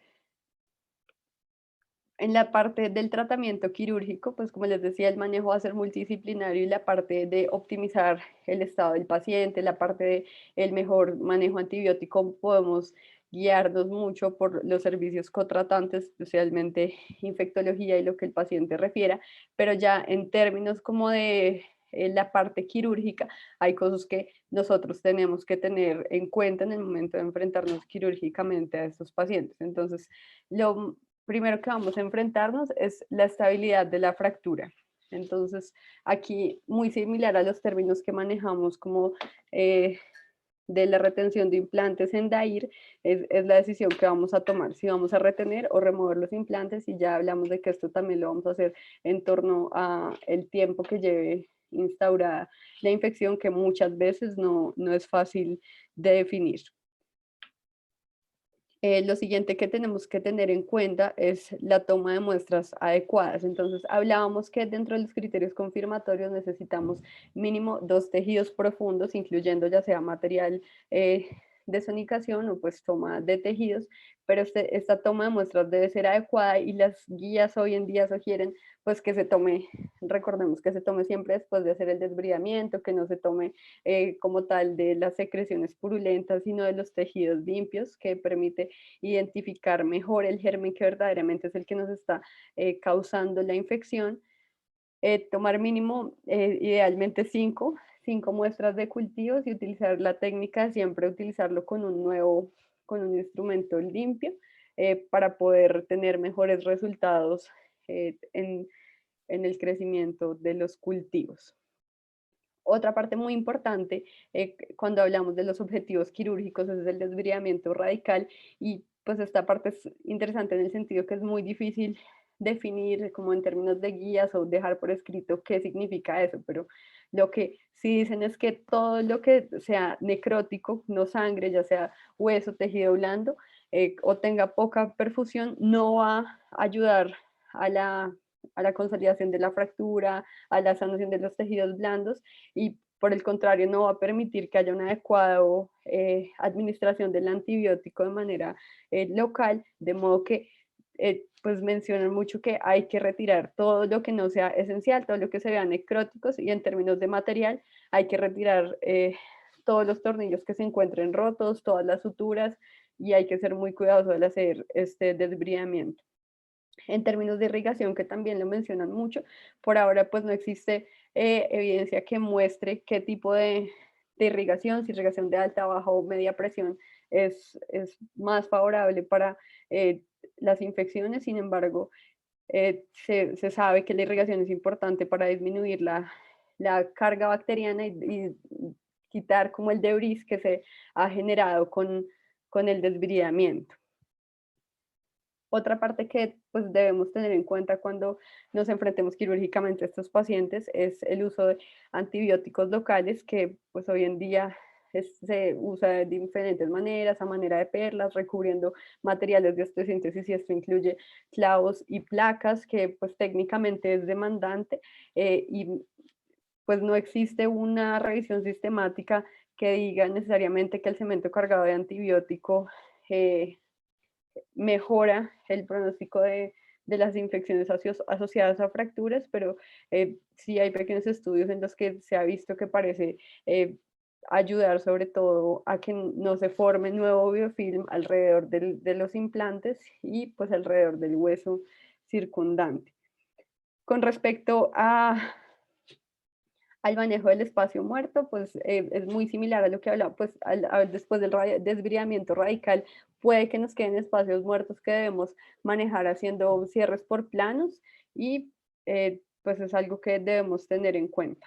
en la parte del tratamiento quirúrgico, pues como les decía, el manejo va a ser multidisciplinario, y la parte de optimizar el estado del paciente, la parte de el mejor manejo antibiótico, podemos guiarnos mucho por los servicios cotratantes, especialmente infectología y lo que el paciente refiera, pero ya en términos como de la parte quirúrgica, hay cosas que nosotros tenemos que tener en cuenta en el momento de enfrentarnos quirúrgicamente a estos pacientes. Entonces, lo primero que vamos a enfrentarnos es la estabilidad de la fractura. Entonces, aquí muy similar a los términos que manejamos como de la retención de implantes en DAIR, es la decisión que vamos a tomar, si vamos a retener o remover los implantes, y ya hablamos de que esto también lo vamos a hacer en torno a el tiempo que lleve instaurada la infección, que muchas veces no es fácil de definir. Lo siguiente que tenemos que tener en cuenta es la toma de muestras adecuadas. Entonces, hablábamos que dentro de los criterios confirmatorios necesitamos mínimo 2 tejidos profundos, incluyendo ya sea material de sonicación o pues toma de tejidos, pero esta toma de muestras debe ser adecuada, y las guías hoy en día sugieren pues que se tome, recordemos que se tome siempre después de hacer el desbridamiento, que no se tome como tal de las secreciones purulentas, sino de los tejidos limpios, que permite identificar mejor el germen que verdaderamente es el que nos está causando la infección. Tomar mínimo, idealmente 5 muestras de cultivos, y utilizar la técnica, siempre utilizarlo con con un instrumento limpio para poder tener mejores resultados en el crecimiento de los cultivos. Otra parte muy importante cuando hablamos de los objetivos quirúrgicos es el desbridamiento radical, y pues esta parte es interesante en el sentido que es muy difícil definir como en términos de guías o dejar por escrito qué significa eso, pero lo que sí dicen es que todo lo que sea necrótico, no sangre, ya sea hueso, tejido blando, o tenga poca perfusión, no va a ayudar a la consolidación de la fractura, a la sanación de los tejidos blandos, y por el contrario no va a permitir que haya una adecuada administración del antibiótico de manera local, de modo que pues mencionan mucho que hay que retirar todo lo que no sea esencial, todo lo que se vea necróticos, y en términos de material hay que retirar todos los tornillos que se encuentren rotos, todas las suturas, y hay que ser muy cuidadoso al hacer este desbridamiento. En términos de irrigación, que también lo mencionan mucho, por ahora pues no existe evidencia que muestre qué tipo de irrigación, si irrigación de alta, baja o media presión es más favorable para las infecciones. Sin embargo, se sabe que la irrigación es importante para disminuir la carga bacteriana y quitar como el debris que se ha generado con el desbridamiento. Otra parte que pues, debemos tener en cuenta cuando nos enfrentemos quirúrgicamente a estos pacientes es el uso de antibióticos locales que pues, hoy en día se usa de diferentes maneras, a manera de perlas, recubriendo materiales de osteosíntesis, y esto incluye clavos y placas, que pues técnicamente es demandante y pues no existe una revisión sistemática que diga necesariamente que el cemento cargado de antibiótico mejora el pronóstico de las infecciones asociadas a fracturas, pero sí hay pequeños estudios en los que se ha visto que parece ayudar sobre todo a que no se forme nuevo biofilm alrededor de los implantes y pues alrededor del hueso circundante. Con respecto al manejo del espacio muerto, pues es muy similar a lo que hablaba, pues después del desbridamiento radical puede que nos queden espacios muertos que debemos manejar haciendo cierres por planos y pues es algo que debemos tener en cuenta.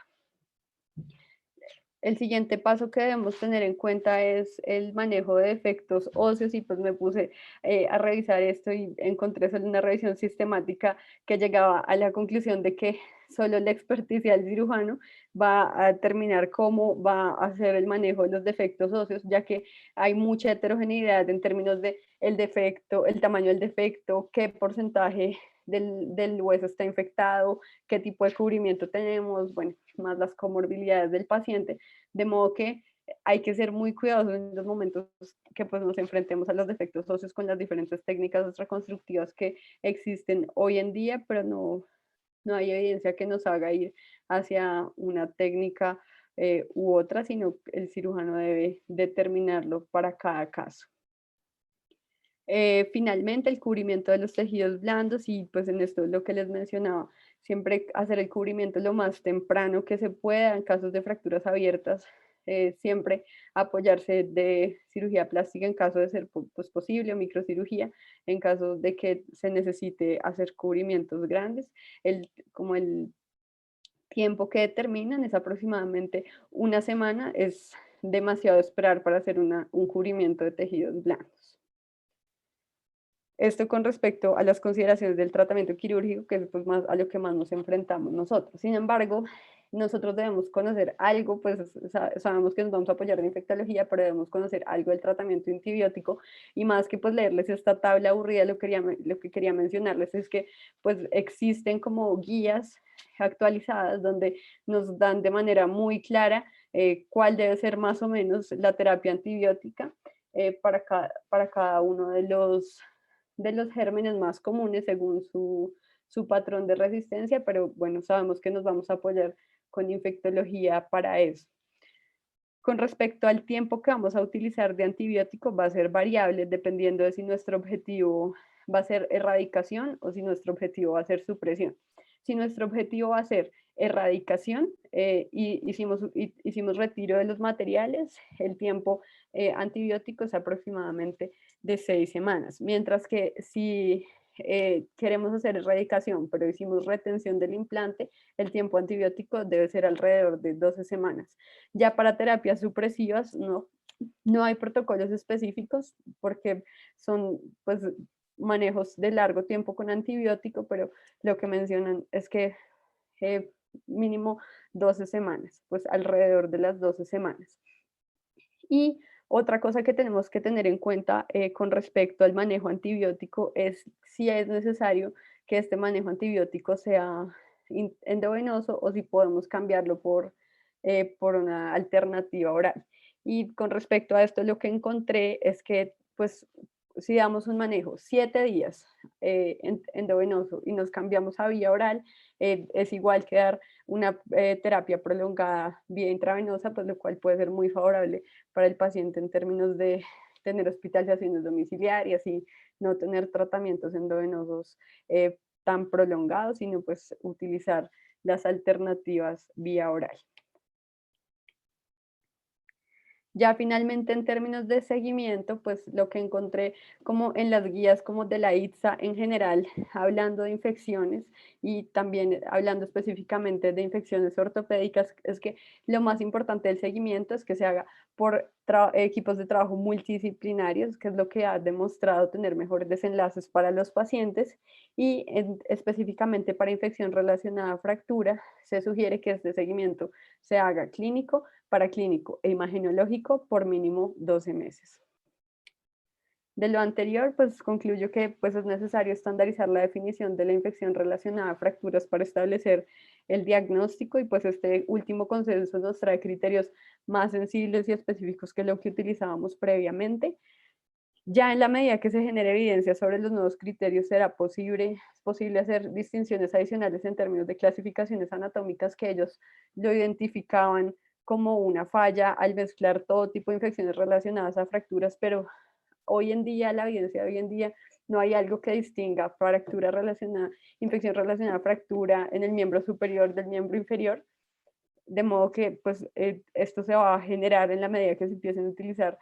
El siguiente paso que debemos tener en cuenta es el manejo de defectos óseos, y pues me puse a revisar esto y encontré solo una revisión sistemática que llegaba a la conclusión de que solo la experticia del cirujano va a determinar cómo va a hacer el manejo de los defectos óseos, ya que hay mucha heterogeneidad en términos de el defecto, el tamaño del defecto, qué porcentaje del hueso está infectado, qué tipo de cubrimiento tenemos, bueno, más las comorbilidades del paciente, de modo que hay que ser muy cuidadosos en los momentos que pues nos enfrentemos a los defectos óseos con las diferentes técnicas reconstructivas que existen hoy en día, pero no hay evidencia que nos haga ir hacia una técnica u otra, sino el cirujano debe determinarlo para cada caso. Finalmente, el cubrimiento de los tejidos blandos, y pues en esto es lo que les mencionaba, siempre hacer el cubrimiento lo más temprano que se pueda en casos de fracturas abiertas, siempre apoyarse de cirugía plástica en caso de ser pues, posible, o microcirugía en caso de que se necesite hacer cubrimientos grandes. Como el tiempo que determinan es aproximadamente una semana, es demasiado esperar para hacer un cubrimiento de tejidos blandos. Esto con respecto a las consideraciones del tratamiento quirúrgico, que es pues más a lo que más nos enfrentamos nosotros. Sin embargo, nosotros debemos conocer algo, pues sabemos que nos vamos a apoyar en infectología, pero debemos conocer algo del tratamiento antibiótico, y más que pues leerles esta tabla aburrida, lo que quería mencionarles es que pues existen como guías actualizadas donde nos dan de manera muy clara cuál debe ser más o menos la terapia antibiótica para cada uno de los gérmenes más comunes según su patrón de resistencia, pero bueno, sabemos que nos vamos a apoyar con infectología para eso. Con respecto al tiempo que vamos a utilizar de antibiótico, va a ser variable dependiendo de si nuestro objetivo va a ser erradicación o si nuestro objetivo va a ser supresión. Si nuestro objetivo va a ser erradicación y hicimos retiro de los materiales, el tiempo antibiótico es aproximadamente de 6 semanas, mientras que si queremos hacer erradicación, pero hicimos retención del implante, el tiempo antibiótico debe ser alrededor de 12 semanas. Ya para terapias supresivas no hay protocolos específicos porque son pues manejos de largo tiempo con antibiótico, pero lo que mencionan es que mínimo 12 semanas, pues alrededor de las 12 semanas. Y otra cosa que tenemos que tener en cuenta con respecto al manejo antibiótico es si es necesario que este manejo antibiótico sea endovenoso o si podemos cambiarlo por una alternativa oral. Y con respecto a esto, lo que encontré es que, pues, si damos un manejo 7 días endovenoso y nos cambiamos a vía oral, es igual que dar una terapia prolongada vía intravenosa, pues lo cual puede ser muy favorable para el paciente en términos de tener hospitalizaciones domiciliarias y no tener tratamientos endovenosos tan prolongados, sino pues utilizar las alternativas vía oral. Ya finalmente en términos de seguimiento, pues lo que encontré como en las guías como de la ITSA en general, hablando de infecciones y también hablando específicamente de infecciones ortopédicas, es que lo más importante del seguimiento es que se haga por equipos de trabajo multidisciplinarios, que es lo que ha demostrado tener mejores desenlaces para los pacientes y específicamente para infección relacionada a fractura, se sugiere que este seguimiento se haga clínico, paraclínico e imagenológico por mínimo 12 meses. De lo anterior, pues concluyo que pues, es necesario estandarizar la definición de la infección relacionada a fracturas para establecer el diagnóstico y pues este último consenso nos trae criterios más sensibles y específicos que lo que utilizábamos previamente. Ya en la medida que se genere evidencia sobre los nuevos criterios, será posible hacer distinciones adicionales en términos de clasificaciones anatómicas que ellos lo identificaban como una falla al mezclar todo tipo de infecciones relacionadas a fracturas, pero hoy en día, la evidencia de hoy en día, no hay algo que distinga fractura relacionada, infección relacionada a fractura en el miembro superior del miembro inferior, de modo que pues esto se va a generar en la medida que se empiecen a utilizar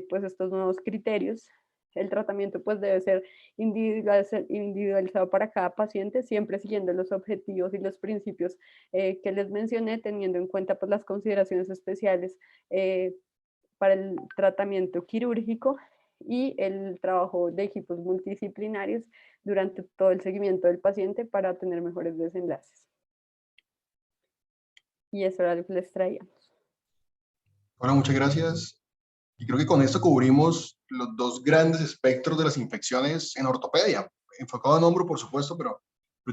pues estos nuevos criterios. El tratamiento pues debe ser individualizado para cada paciente, siempre siguiendo los objetivos y los principios que les mencioné, teniendo en cuenta pues las consideraciones especiales para el tratamiento quirúrgico y el trabajo de equipos multidisciplinarios durante todo el seguimiento del paciente para tener mejores desenlaces. Y eso era lo que les traíamos. Bueno, muchas gracias. Y creo que con esto cubrimos los dos grandes espectros de las infecciones en ortopedia, enfocado en hombro, por supuesto, pero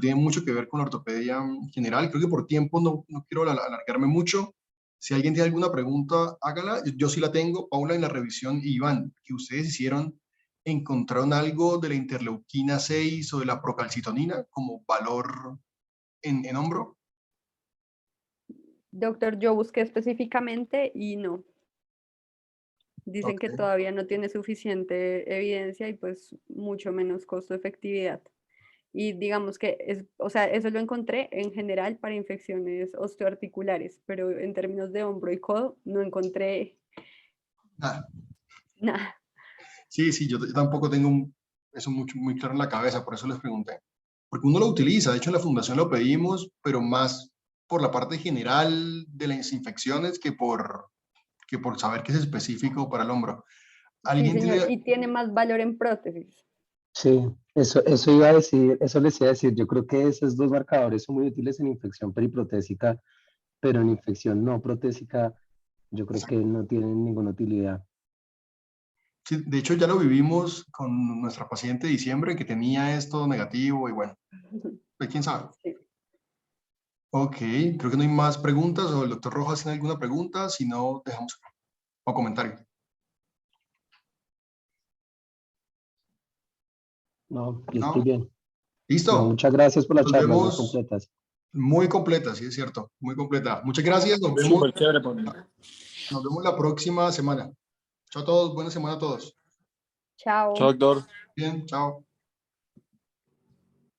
tiene mucho que ver con la ortopedia en general. Creo que por tiempo no quiero alargarme mucho. Si alguien tiene alguna pregunta, hágala. Yo sí la tengo. Paula, en la revisión, y Iván, que ustedes hicieron, ¿encontraron algo de la interleuquina 6 o de la procalcitonina como valor en hombro? Doctor, yo busqué específicamente y no. Dicen que Okay. todavía no tiene suficiente evidencia y pues mucho menos costo-efectividad. Y digamos que es, o sea, eso lo encontré en general para infecciones osteoarticulares, pero en términos de hombro y codo no encontré Ah, nada. sí, yo tampoco tengo eso muy claro en la cabeza, por eso les pregunté. Porque uno lo utiliza, de hecho en la fundación lo pedimos, pero más por la parte general de las infecciones que por saber que es específico para el hombro. Sí, ¿Alguien señor, tiene? y tiene más valor en prótesis. Sí, eso iba a decir, eso les iba a decir. Yo creo que esos dos marcadores son muy útiles en infección periprotésica, pero en infección no protésica, yo creo que no tienen ninguna utilidad. Sí, de hecho ya lo vivimos con nuestra paciente de diciembre que tenía esto negativo y bueno, pues quién sabe. Sí. Ok, creo que no hay más preguntas o el doctor Rojas tiene alguna pregunta, si no dejamos o comentario. No, yo estoy ¿No? bien. No, ¿Listo? muchas gracias por las Nos charlas muy vemos. completas. Muy completa, sí es cierto, muy completa. Muchas gracias, Súper chévere, Paulina. nos vemos la próxima semana. Chao a todos, buena semana a todos. Chao. Chao, doctor. Bien, chao.